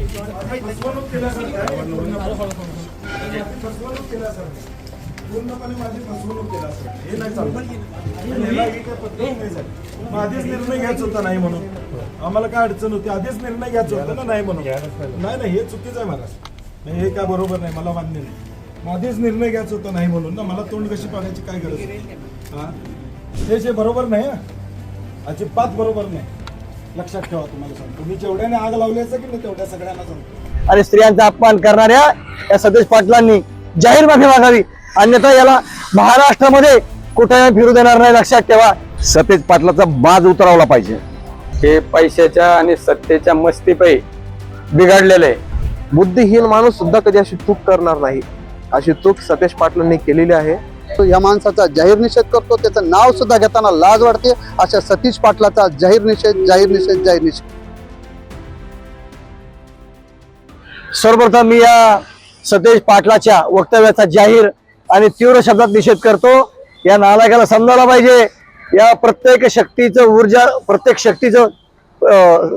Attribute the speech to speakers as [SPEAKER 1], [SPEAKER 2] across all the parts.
[SPEAKER 1] फसवणूक केल्यासारखं आहे. फसवणूक केल्यासारखं पूर्णपणे माझी फसवणूक केल्यासारखं हे नाही चाललं. याला ही काही पद्धत नाही झाली. मग आधीच निर्णय घ्यायचा होता नाही म्हणून. आम्हाला काय अडचण होती, आधीच निर्णय घ्यायचा होता ना नाही म्हणून. नाही हे चुकीचं आहे महाराज, हे काय बरोबर नाही, मला मान्य नाही. आधीच निर्णय घ्यायचा होता नाही म्हणून ना, मला तोंड कशी पाडायची काय गरज हा हे जे बरोबर नाही, अजिबात बरोबर नाही. लक्षात ठेवा, तुम्हाला सांगतो मी जेवढ्याने आग लावल्याचं की नाही तेवढ्या सगळ्यांना सांगतो.
[SPEAKER 2] आणि स्त्रियांचा अपमान करणाऱ्या या सतीश पाटलांनी जाहीर माफी मागावी, अन्यथा याला महाराष्ट्रामध्ये कुठेही फिरू देणार नाही. लक्षात ठेवा,
[SPEAKER 3] सतीश पाटलाचा बाज उतरवला पाहिजे.
[SPEAKER 4] हे पैशाच्या आणि सत्तेच्या मस्तीपायी बिघडलेले
[SPEAKER 3] बुद्धिहीन माणूस सुद्धा कधी अशी चूक करणार नाही. अशी चूक सतीश पाटलांनी केलेली आहे.
[SPEAKER 5] तो या माणसाचा जाहीर निषेध करतो. त्याचं नाव सुद्धा घेताना लाज वाटते. अशा सतीश पाटलाचा जाहीर निषेध, जाहीर निषेध, जाहीर निषेध.
[SPEAKER 2] सर्वप्रथम मी या सतीश पाटलाच्या वक्तव्याचा जाहीर आणि तीव्र शब्दात निषेध करतो. या नालायकाला समजायला पाहिजे, या प्रत्येक शक्तीचं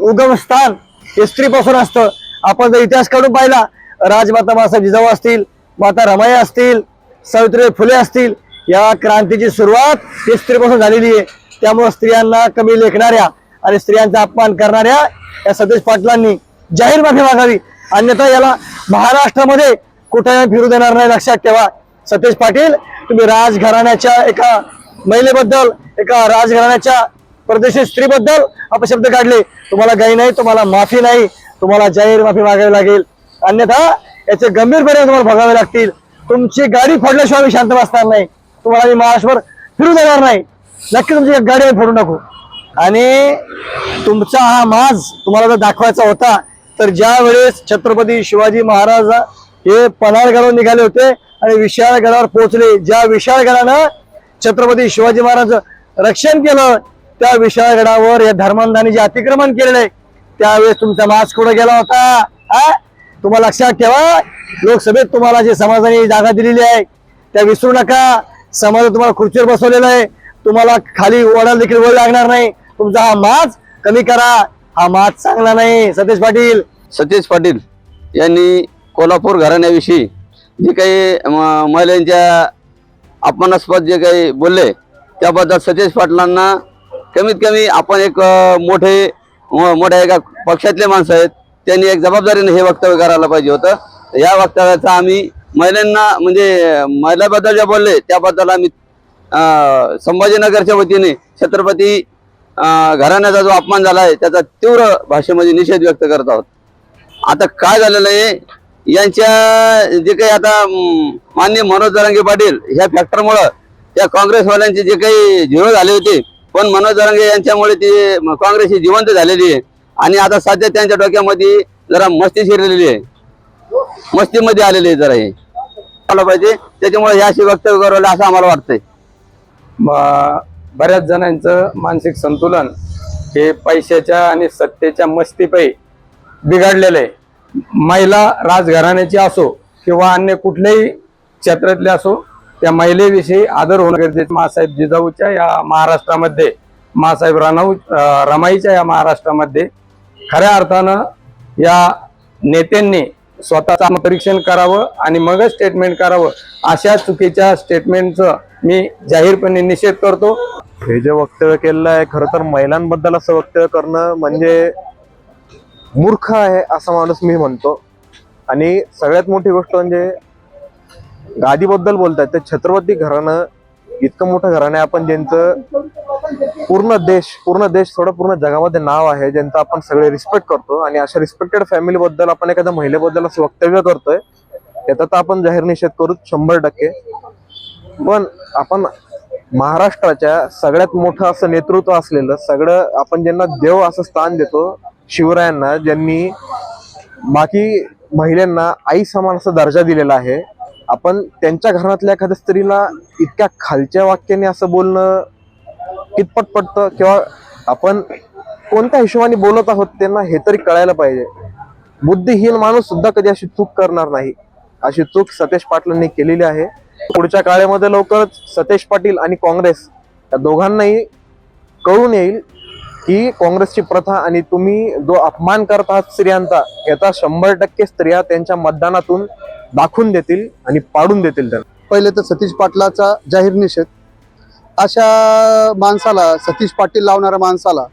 [SPEAKER 2] उगमस्थान हे स्त्रीपासून असतं. आपण जर इतिहास काढून पाहिला, राजमाता मासाहेब जिजाऊ असतील, माता रमाई असतील, सावित्रीबाई फुले असतील, या क्रांतीची सुरुवात ही स्त्रीपासून झालेली आहे. त्यामुळे स्त्रियांना कमी लेखणाऱ्या आणि स्त्रियांचा अपमान करणाऱ्या या सतीश पाटलांनी जाहीर माफी मागावी, अन्यथा याला महाराष्ट्रामध्ये कुठेही फिरू देणार नाही. लक्षात ठेवा, सतीश पाटील, तुम्ही राजघराण्याच्या एका महिलेबद्दल, एका राजघराण्याच्या परदेशी स्त्रीबद्दल अपशब्द काढले. तुम्हाला गाई नाही, तुम्हाला माफी नाही, तुम्हाला जाहीर माफी मागावी लागेल, अन्यथा याचे गंभीर परिणाम तुम्हाला भोगावे लागतील. तुमची गाडी फोडल्याशिवाय मी शांत बसणार नाही. तुम्हाला मी महाराष्ट्रभर फिरू देणार नाही. नक्की तुमची गाडी फोडू नको. आणि तुमचा हा माज तुम्हाला जर दाखवायचा होता तर ज्या वेळेस छत्रपती शिवाजी महाराज हे पन्हाळगडावर निघाले होते आणि विशाळगडावर पोहोचले, ज्या विशाळगडानं छत्रपती शिवाजी महाराज रक्षण केलं, त्या विशाळगडावर या धर्मांधाने जे अतिक्रमण केलेलं आहे, त्यावेळेस तुमचा माज कुठे गेला होता? तुम्हाला लक्षात ठेवा, लोकसभेत तुम्हाला जे समाजाने जागा दिलेली आहे त्या विसरू नका. समाज तुम्हाला खुर्चीवर बसवलेला आहे, तुम्हाला खाली ओढायला देखील वेळ लागणार नाही. तुमचा हा माज कमी करा, हा माज चांगला नाही.
[SPEAKER 6] सतीश पाटील यांनी कोल्हापूर घराण्याविषयी जे काही महिलांच्या अपमानास्पद जे काही बोलले त्याबद्दल सतीश पाटलांना कमीत कमी आपण एक मोठ्या एका पक्षातले माणसं आहेत, त्यांनी एक जबाबदारीने हे वक्तव्य करायला पाहिजे होतं. या वक्तव्याचा आम्ही महिलांना म्हणजे महिलाबद्दल जे बोलले त्याबद्दल आम्ही संभाजीनगरच्या वतीने छत्रपती घराण्याचा जो अपमान झाला आहे त्याचा तीव्र भाषेमध्ये निषेध व्यक्त करत आहोत. आता काय झालेलं आहे, यांच्या जे काही आता माननीय मनोज जरांगे पाटील ह्या फॅक्टरमुळं त्या काँग्रेसवाल्यांचे जे काही झिरो झाले होते, पण मनोज जरांगे यांच्यामुळे ते काँग्रेस ही जिवंत झालेली आहे. आणि आता सध्या त्यांच्या डोक्यामध्ये जरा मस्ती शिरलेली आहे, मस्तीमध्ये आलेली आहे. जरा हे आलं पाहिजे, त्याच्यामुळे हे अशी वक्तव्य करावं असं आम्हाला वाटतंय.
[SPEAKER 4] बऱ्याच जणांचं मानसिक संतुलन हे पैशाच्या आणि सत्तेच्या मस्तीपायी बिघडलेलं आहे. महिला राजघराण्याची असो किंवा अन्य कुठल्याही क्षेत्रातले असो, त्या महिलेविषयी आदर होणं गरजेचं. मासाहेब जिजाऊच्या या महाराष्ट्रामध्ये, मासाहेब रमाईच्या या महाराष्ट्रामध्ये खऱ्या अर्थानं या नेत्यांनी स्वतःचं आत्मपरीक्षण करावं आणि मगच स्टेटमेंट करावं. अशा चुकीच्या स्टेटमेंटचं मी जाहीरपणे निषेध करतो.
[SPEAKER 3] हे जे वक्तव्य केलेलं आहे, खरं तर महिलांबद्दल असं वक्तव्य करणं म्हणजे मूर्ख आहे असं माणूस मी म्हणतो. आणि सगळ्यात मोठी गोष्ट म्हणजे गादीबद्दल बोलतायत, ते छत्रपती घराणं इतकं मोठं घराणं आहे, आपण ज्यांचं पूर्ण देश पूर्ण जगामध्ये नाव आहे, ज्यांचं आपण सगळे रिस्पेक्ट करतो. आणि अशा रिस्पेक्टेड फॅमिली बद्दल आपण एखाद्या महिलेबद्दल असं वक्तव्य करतोय, याचा तर आपण जाहीर निषेध करू 100%. पण आपण महाराष्ट्राच्या सगळ्यात मोठं असं नेतृत्व असलेलं, सगळं आपण ज्यांना देव असं स्थान देतो, शिवरायांना, ज्यांनी बाकी महिलांना आई समान असा दर्जा दिलेला आहे, आपण त्यांच्या घरातल्या एखाद्या स्त्रीला इतक्या खालच्या वाक्याने असं बोलणं कितपत पडतं किंवा आपण कोणत्या हिशोबाने बोलत आहोत त्यांना हे तरी कळायला पाहिजे. बुद्धिहीन माणूस सुद्धा कधी अशी चूक करणार नाही. अशी चूक सतीश पाटलांनी केलेली आहे. पुढच्या काळामध्ये लवकरच सतीश पाटील आणि काँग्रेस या दोघांनाही कळून येईल की काँग्रेसची प्रथा आणि तुम्ही जो अपमान करत आहात स्त्रियांचा, याचा 100% स्त्रिया त्यांच्या मतदानातून दाखवून देतील आणि पाडून देतील त्यांना.
[SPEAKER 5] पहिले तर सतीश पाटलाचा जाहीर निषेध. अशा माणसाला, सतीश पाटील लावणाऱ्या माणसाला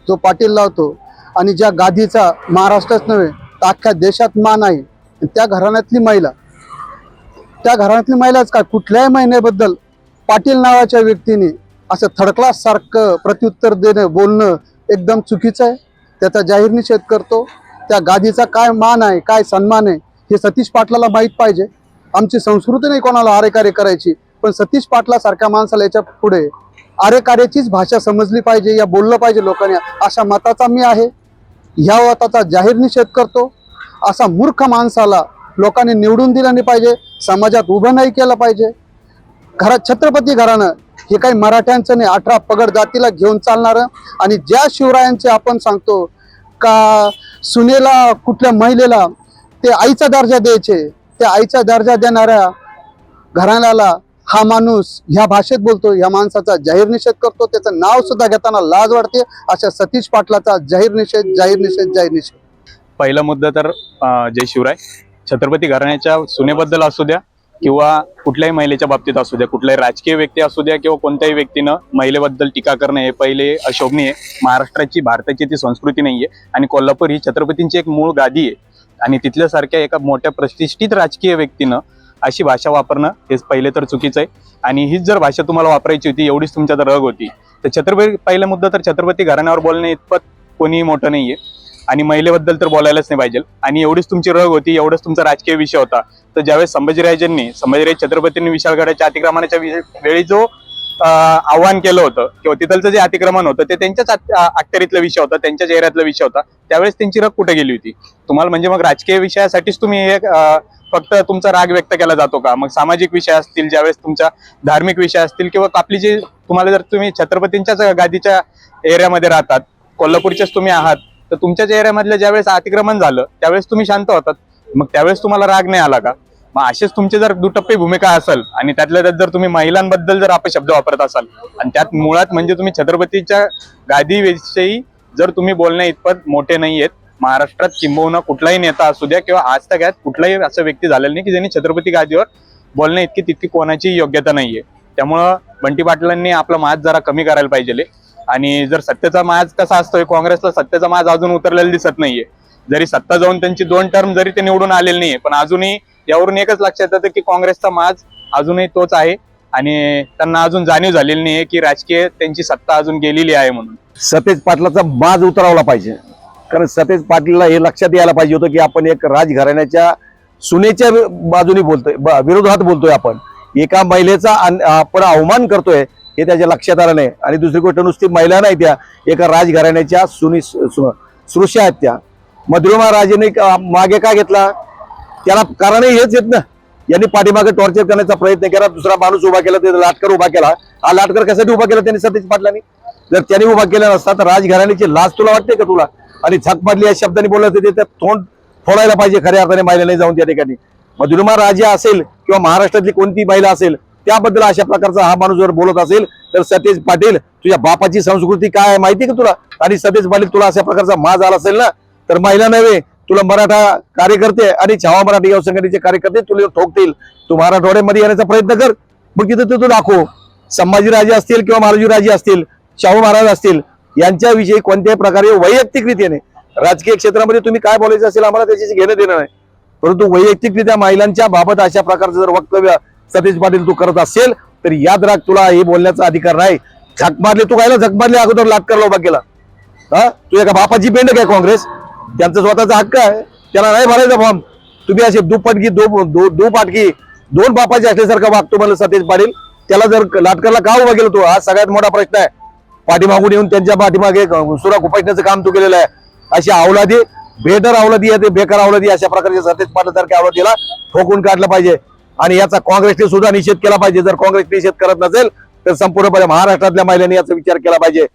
[SPEAKER 5] जो पाटील लावतो आणि ज्या गादीचा महाराष्ट्रात नव्हे तर अख्ख्या देशात मान आहे, त्या घराण्यातली महिलाच काय कुठल्याही महिन्याबद्दल पाटील नावाच्या व्यक्तीने असं थर्ड क्लास सारखं प्रत्युत्तर देणं, बोलणं एकदम चुकीचं आहे. त्याचा जाहीर निषेध करतो. त्या गादीचा काय मान आहे, काय सन्मान आहे हे सतीश पाटलाला माहीत पाहिजे. आमची संस्कृती नाही कोणाला आरेकारे करायची, पण सतीश पाटलासारख्या माणसाला याच्या पुढे आरेकार्याचीच भाषा समजली पाहिजे, या बोललं पाहिजे लोकांनी. अशा मताचा मी आहे. ह्या मताचा जाहीर निषेध करतो. असा मूर्ख माणसाला लोकांनी निवडून दिलं नाही पाहिजे, समाजात उभं नाही केलं पाहिजे. छत्रपती घराणं हे काही मराठ्यांचं नाही, 18 पगड जातीला घेऊन चालणारं. आणि ज्या शिवरायांचे आपण सांगतो का सुनेला, कुठल्या महिलेला ते आईचा दर्जा द्यायचे, त्या आईचा दर्जा देणाऱ्या घराण्याला हा माणूस ह्या भाषेत बोलतो. ह्या माणसाचा जाहीर निषेध करतो. त्याचं नाव सुद्धा घेताना लाज वाटते. अशा सतीश पाटलाचा जाहीर निषेध, जाहीर निषेध, जाहीर निषेध.
[SPEAKER 7] पहिला मुद्दा तर जय शिवराय. छत्रपती घराण्याच्या सुनेबद्दल असू द्या किंवा कुठल्याही महिलेच्या बाबतीत असू द्या, कुठल्याही राजकीय व्यक्ती असू द्या किंवा कोणत्याही व्यक्तीनं महिलेबद्दल टीका करणं हे पहिले अशोभनीय. महाराष्ट्राची, भारताची ती संस्कृती नाहीये. आणि कोल्हापूर ही छत्रपतींची एक मूळ गादी आहे आणि तिथल्यासारख्या एका मोठ्या प्रतिष्ठित राजकीय व्यक्तीनं अशी भाषा वापरणं हे पहिले तर चुकीचं आहे. आणि हीच जर भाषा तुम्हाला वापरायची होती, एवढीच तुमच्यात रग होती, तर पहिला मुद्दा तर छत्रपती घराण्यावर बोलणे इतपत कोणी मोठं नाहीये आणि महिलेबद्दल तर बोलायलाच नाही पाहिजे. आणि एवढीच तुमची रग होती, एवढंच तुमचा राजकीय विषय होता. तर ज्यावेळेस संभाजीराज छत्रपतींनी विशाळगडाच्या अतिक्रमणाच्या वेळी जो आव्हान केलं होतं किंवा तिथलचं जे अतिक्रमण होतं ते त्यांच्याच अखत्यारीतला विषय होता, त्यांच्या चेहऱ्यातला विषय होता, त्यावेळेस त्यांची रग कुठे गेली होती तुम्हाला? म्हणजे मग राजकीय विषयासाठीच तुम्ही हे फक्त तुमचा राग व्यक्त केला जातो का? मग सामाजिक विषय असतील, ज्यावेळेस तुमच्या धार्मिक विषय असतील किंवा आपली जे तुम्हाला, जर तुम्ही छत्रपतींच्याच गादीच्या एरियामध्ये राहतात, कोल्हापूरचेच तुम्ही आहात, तर तुमच्याच एरियामधलं ज्यावेळेस अतिक्रमण झालं त्यावेळेस तुम्ही शांत होतात, मग त्यावेळेस तुम्हाला राग नाही आला का? मग असेच तुमचे जर दुटप्पी भूमिका असेल आणि त्यातल्या त्यात जर तुम्ही महिलांबद्दल जर अपशब्द वापरत असाल आणि त्यात मुळात म्हणजे तुम्ही छत्रपतीच्या गादीविषयी जर तुम्ही बोलण्या इतपत मोठे नाहीयेत. महाराष्ट्रात किंबहुना कुठलाही नेता असू द्या किंवा आज तक कुठलाही असं व्यक्ती झालेला नाही की ज्यांनी छत्रपती गादीवर बोलण्या इतकी तितकी कोणाची योग्यता नाहीये. त्यामुळं बंटी पाटलांनी आपला माज जरा कमी करायला पाहिजे. आणि जर सत्तेचा माज कसा असतोय, काँग्रेसला सत्तेचा माज अजून उतरलेला दिसत नाहीये. जरी सत्ता जाऊन त्यांची 2 टर्म जरी ते निवडून आलेले नाहीये, पण अजूनही यावरून एकच लक्षात येतं की काँग्रेसचा माज अजूनही तोच आहे आणि त्यांना अजून जाणीव झालेली नाहीये की राजकीय त्यांची सत्ता अजून गेलेली आहे म्हणून.
[SPEAKER 2] सतेज पाटलाचा माज उतरवला पाहिजे. कारण सतेज पाटलाला हे लक्षात यायला पाहिजे होतं की आपण एक राजघराण्याच्या सुनेच्या बाजूने बोलतोय, विरोधात बोलतोय. आपण एका महिलेचा आपण अवमान करतोय हे त्याच्या लक्षात आलं नाही. आणि दुसरी गोष्ट, नुसती महिला नाही, त्या एका राजघराण्याच्या सुश्या आहेत. त्या मधुरमा राजेने मागे का घेतला, त्याला कारणही हेच येत ना. यांनी पाठीमागे टॉर्चर करण्याचा प्रयत्न केला, दुसरा माणूस उभा केला, ते लाटकर उभा केला. हा लाटकर कशासाठी उभा केला त्यांनी? सतेज पाटलांनी. जर त्यांनी उभा केला नसता तर राजघराण्याची लाज तुला वाटते का तुला? आणि झकपडली या शब्दाने बोलत होते, तर तोंड फोडायला पाहिजे खऱ्या अर्थाने महिलेने जाऊन त्या ठिकाणी. मधुरमा राजे असेल किंवा महाराष्ट्रातली कोणती महिला असेल त्याबद्दल अशा प्रकारचा हा माणूस जर बोलत असेल तर सतेज पाटील, तुझ्या बापाची संस्कृती काय आहे माहिती का तुला? आणि सतेज पाटील, तुला अशा प्रकारचा माज आला असेल ना तर महिला नव्हे, तुला मराठा कार्यकर्ते आणि छावा मराठी युवा संघटनेचे कार्यकर्ते तुला ठोकतील. तू मराठवाड्यामध्ये येण्याचा प्रयत्न कर, मग तिथं तू दाखव. संभाजीराजे असतील किंवा महाराजीराजे असतील, शाहू महाराज असतील, यांच्याविषयी कोणत्याही प्रकारे वैयक्तिकरीतीने राजकीय क्षेत्रामध्ये तुम्ही काय बोलायचं असेल आम्हाला त्याच्याशी घेणं देणं नाही. परंतु वैयक्तिकरित्या महिलांच्या बाबत अशा प्रकारचं जर वक्तव्य सतेज पाटील तू करत असेल तर याद राख, तुला हे बोलण्याचा अधिकार नाही. झक मारले तू, कायला झक मारले? अगोदर लाटकरला उभा केला. हा, तू एका बापाची बेंड काय काँग्रेस? त्यांचा स्वतःचा हक्क आहे, त्याला नाही भरायचा फॉर्म. तुम्ही असे दुपाटकी दोन बापाचे असल्यासारखं वागतो म्हणलं सतेज पाटील. त्याला जर लाटकरला का उभा केलं तू? हा सगळ्यात मोठा प्रश्न आहे. पाठीमागून येऊन त्यांच्या पाठीमागे सुरा खुपासण्याचं काम तू केलेलं आहे. अशी अवलादी, बेदर अवलादी आहे, ते बेकार अवलादी, अशा प्रकारचे सतेज पाटील सारख्या अवलादीला ठोकून काढलं पाहिजे. आणि याचा काँग्रेसने सुद्धा निषेध केला पाहिजे. जर काँग्रेस निषेध करत नसेल तर संपूर्णपणे महाराष्ट्रातल्या महिलांनी याचा विचार केला पाहिजे.